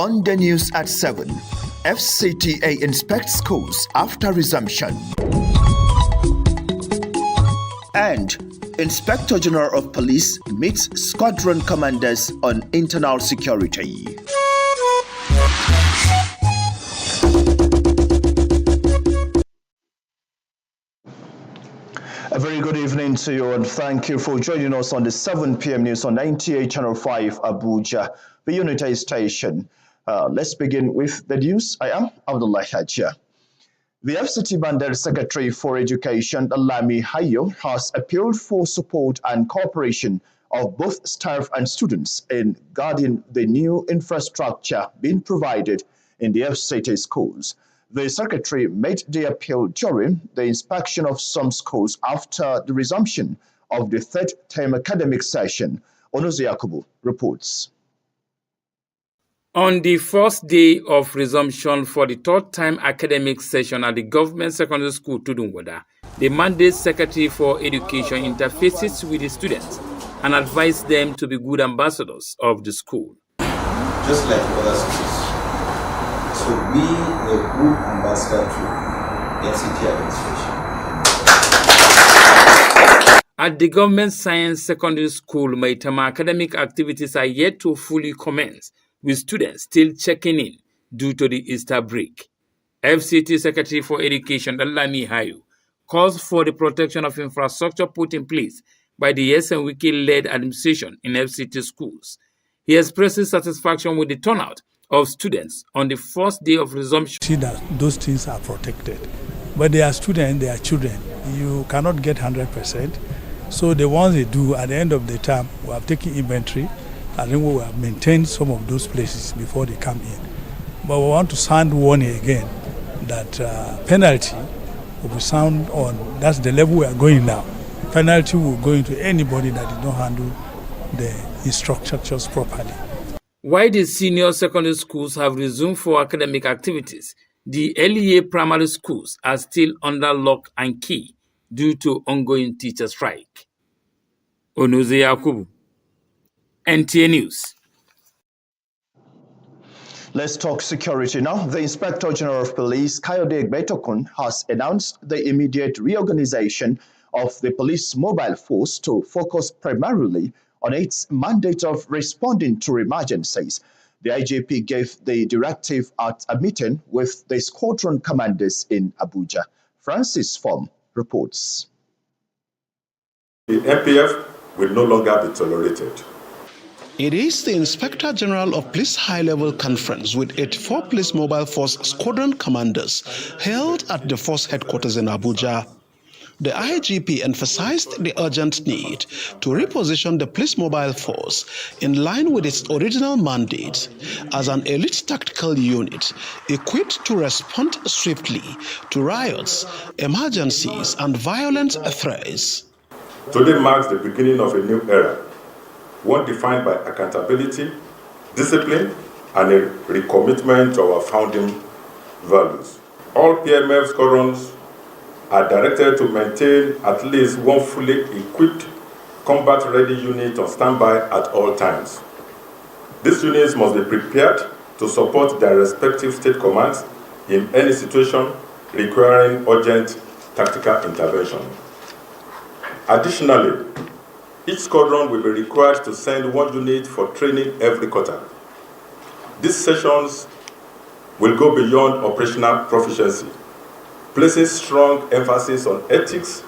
On the news at 7, FCTA inspects schools after resumption. And Inspector General of Police meets squadron commanders on internal security. A very good evening to you and thank you for joining us on the 7 p.m. news on 98 Channel 5 Abuja, the unitary station. Let's begin with the news. I am Abdullah Hajia. The FCT Bandar Secretary for Education, Lami Hayo, has appealed for support and cooperation of both staff and students in guarding the new infrastructure being provided in the FCT schools. The Secretary made the appeal during the inspection of some schools after the resumption of the third-term academic session. Onozi Yakubu reports. On the first day of resumption for the third-time academic session at the government secondary school Tudunwada, the mandate Secretary for Education interfaces with the students and advises them to be good ambassadors of the school. Just like other schools. So be a good ambassador to the FCT administration. At the government science secondary school, Maitama academic activities are yet to fully commence, with students still checking in due to the Easter break. FCT Secretary for Education, Lami Hayo, calls for the protection of infrastructure put in place by the SNWiki-led administration in FCT schools. He expresses satisfaction with the turnout of students on the first day of resumption. See that those things are protected. But they are students, they are children. You cannot get 100%. So the ones they do at the end of the term, we have taken inventory. I think we have maintained some of those places before they come in. But we want to sound warning again that penalty will be sound on, that's the level we are going now. Penalty will go into anybody that did not handle the infrastructures properly. While the senior secondary schools have resumed for academic activities, the LEA primary schools are still under lock and key due to ongoing teacher strike. Onoze Yakubu, NTA News. Let's talk security now. The Inspector General of Police, Kayode Egbetokun, has announced the immediate reorganization of the police mobile force to focus primarily on its mandate of responding to emergencies. The IGP gave the directive at a meeting with the squadron commanders in Abuja. Francis Form reports. The MPF will no longer be tolerated. It is the Inspector General of Police High-Level Conference with 84 Police Mobile Force Squadron Commanders held at the Force Headquarters in Abuja. The IGP emphasized the urgent need to reposition the Police Mobile Force in line with its original mandate as an elite tactical unit equipped to respond swiftly to riots, emergencies, and violent threats. Today marks the beginning of a new era, one defined by accountability, discipline, and a recommitment to our founding values. All PMF squadrons are directed to maintain at least one fully equipped, combat-ready unit on standby at all times. These units must be prepared to support their respective state commands in any situation requiring urgent tactical intervention. Additionally, each squadron will be required to send one unit for training every quarter. These sessions will go beyond operational proficiency, placing strong emphasis on ethics,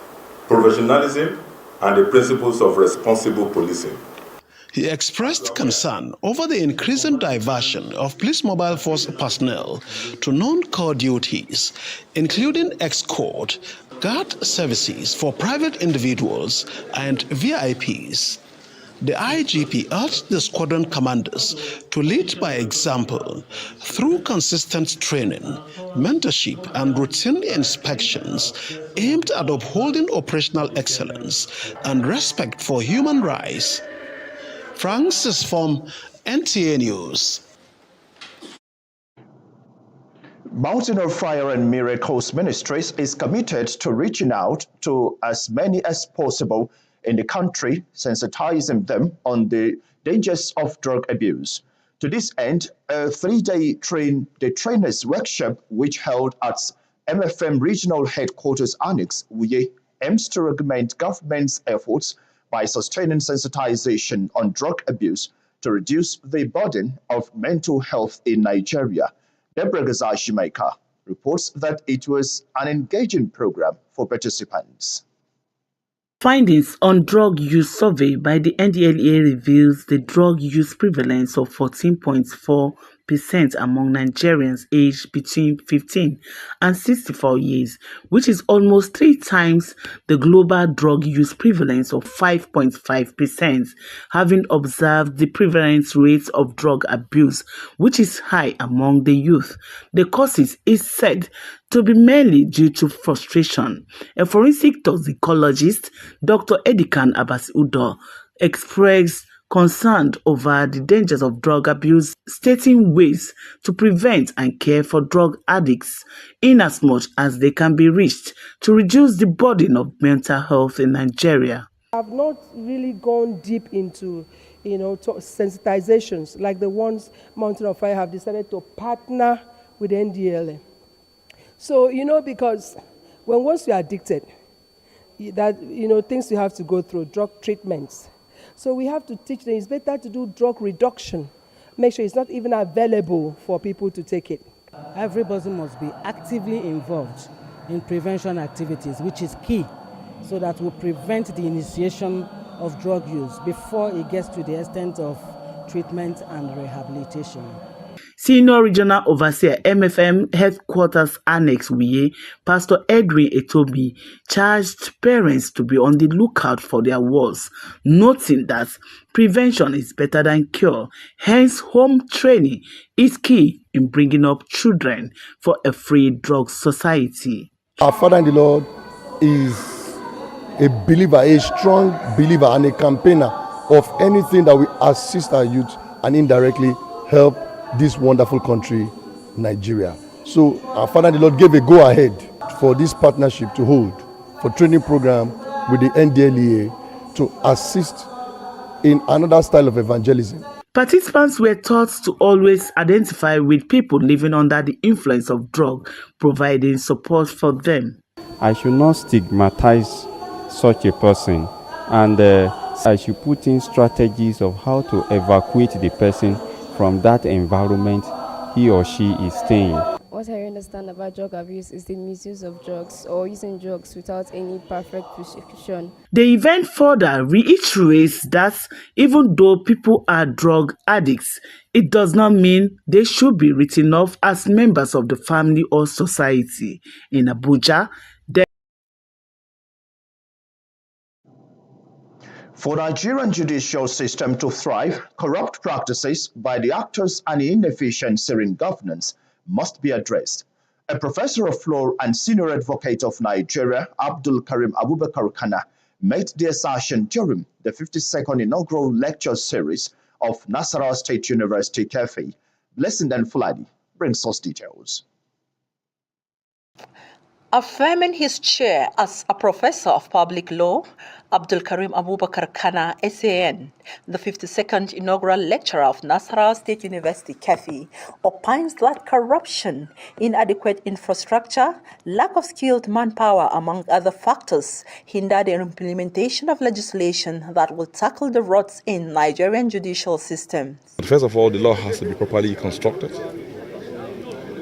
professionalism, and the principles of responsible policing. He expressed concern over the increasing diversion of Police Mobile Force personnel to non-core duties, including escort, guard services for private individuals and VIPs. The IGP urged the squadron commanders to lead by example through consistent training, mentorship, and routine inspections aimed at upholding operational excellence and respect for human rights. Francis from NTA News. Mountain of Fire and Miracles Ministries is committed to reaching out to as many as possible in the country, sensitizing them on the dangers of drug abuse. To this end, a 3-day trainers workshop, which held at MFM Regional Headquarters Annex, Uye, aims to augment government's efforts by sustaining sensitization on drug abuse to reduce the burden of mental health in Nigeria. Deborah Gazashimeka reports that it was an engaging program for participants. Findings on drug use survey by the NDLEA reveals the drug use prevalence of 14.4% among Nigerians aged between 15 and 64 years, which is almost 3 times the global drug use prevalence of 5.5%, having observed the prevalence rates of drug abuse, which is high among the youth. The causes is said to be mainly due to frustration. A forensic toxicologist, Dr. Edikan Abbas-Udo, expressed concern over the dangers of drug abuse, stating ways to prevent and care for drug addicts inasmuch as they can be reached to reduce the burden of mental health in Nigeria. I've not really gone deep into, sensitizations like the ones Mountain of Fire have decided to partner with NDLEA. So, because once you're addicted, things you have to go through, drug treatments. So we have to teach them it's better to do drug reduction. Make sure it's not even available for people to take it. Everybody must be actively involved in prevention activities, which is key, so that we prevent the initiation of drug use before it gets to the extent of treatment and rehabilitation. Senior Regional Overseer, MFM Headquarters Annex Uye, Pastor Edwin Etobi, charged parents to be on the lookout for their wards, noting that prevention is better than cure. Hence, home training is key in bringing up children for a free drug society. Our Father in the Lord is a believer, a strong believer and a campaigner of anything that will assist our youth and indirectly help this wonderful country, Nigeria. So our Father in the Lord gave a go-ahead for this partnership to hold for training program with the NDLEA to assist in another style of evangelism. Participants were taught to always identify with people living under the influence of drug, providing support for them. I should not stigmatize such a person, and I should put in strategies of how to evacuate the person from that environment he or she is staying. What I understand about drug abuse is the misuse of drugs or using drugs without any perfect prescription. The event further reiterates that even though people are drug addicts, it does not mean they should be written off as members of the family or society. In Abuja, For Nigerian judicial system to thrive, corrupt practices by the actors and inefficiency in governance must be addressed. A professor of law and senior advocate of Nigeria, Abdul Karim Abubakar Kana, made the assertion during the 52nd inaugural lecture series of Nasarawa State University Cafe. Blessing Dan Fulani brings us details. Affirming his chair as a professor of public law, Abdul Karim Abubakar Kana, SAN, the 52nd inaugural lecturer of Nasarawa State University Cafe, opines that corruption, inadequate infrastructure, lack of skilled manpower, among other factors, hinder the implementation of legislation that will tackle the rots in Nigerian judicial system. First of all, the law has to be properly constructed.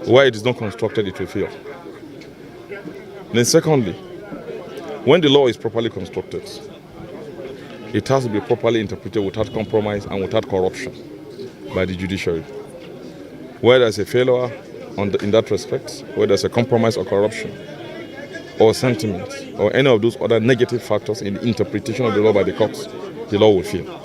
Where it is not constructed, it will fail. Then secondly, when the law is properly constructed, it has to be properly interpreted without compromise and without corruption by the judiciary. Where there's a failure in that respect, where there's a compromise or corruption, or sentiment, or any of those other negative factors in the interpretation of the law by the courts, the law will fail.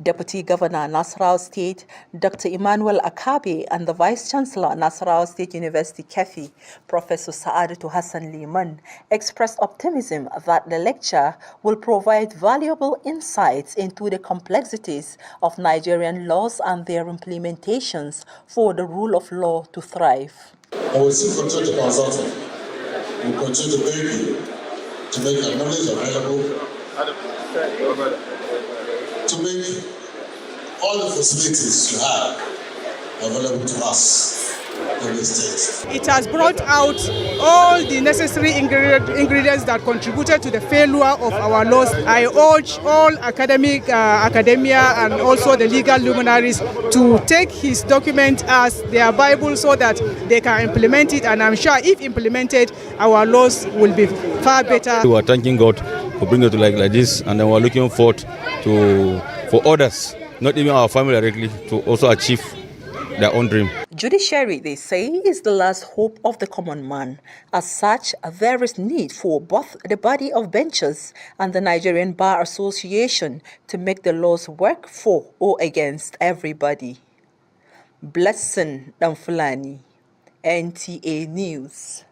Deputy Governor Nasarawa State, Dr. Emmanuel Akabe, and the Vice Chancellor Nasarawa State University Cafe, Professor Saadatu Hassan Liman, expressed optimism that the lecture will provide valuable insights into the complexities of Nigerian laws and their implementations for the rule of law to thrive. I will still continue to consult you. We will continue to beg you to make our knowledge available, to make all the facilities you have available to us in the state. It has brought out all the necessary ingredients that contributed to the failure of our laws. I urge all academia and also the legal luminaries to take his document as their Bible so that they can implement it, and I'm sure if implemented, our laws will be far better. We are thanking God for bringing it to like this, and then we are looking forward for others, not even our family directly, to also achieve their own dream. Judiciary, they say, is the last hope of the common man. As such, there is need for both the body of benchers and the Nigerian Bar Association to make the laws work for or against everybody. Blessing Damfulani, NTA News.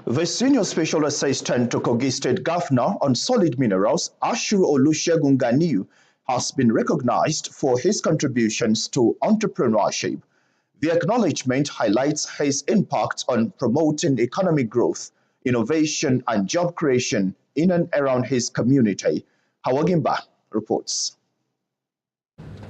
The Senior Special Assistant to Kogi State Governor on Solid Minerals, Ashiru Olusegun Ganiu, has been recognized for his contributions to entrepreneurship. The acknowledgement highlights his impact on promoting economic growth, innovation, and job creation in and around his community. Hawagimba reports.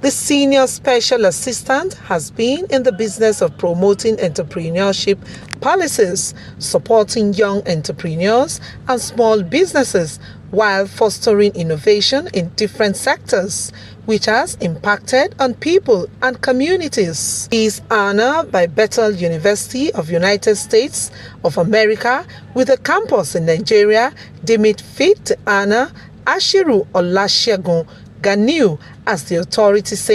The Senior Special Assistant has been in the business of promoting entrepreneurship policies, supporting young entrepreneurs and small businesses while fostering innovation in different sectors, which has impacted on people and communities. He is honored by Bethel University of United States of America with a campus in Nigeria, deemed it fit to honor Ashiru Olusegun Ganiu, as the authority said.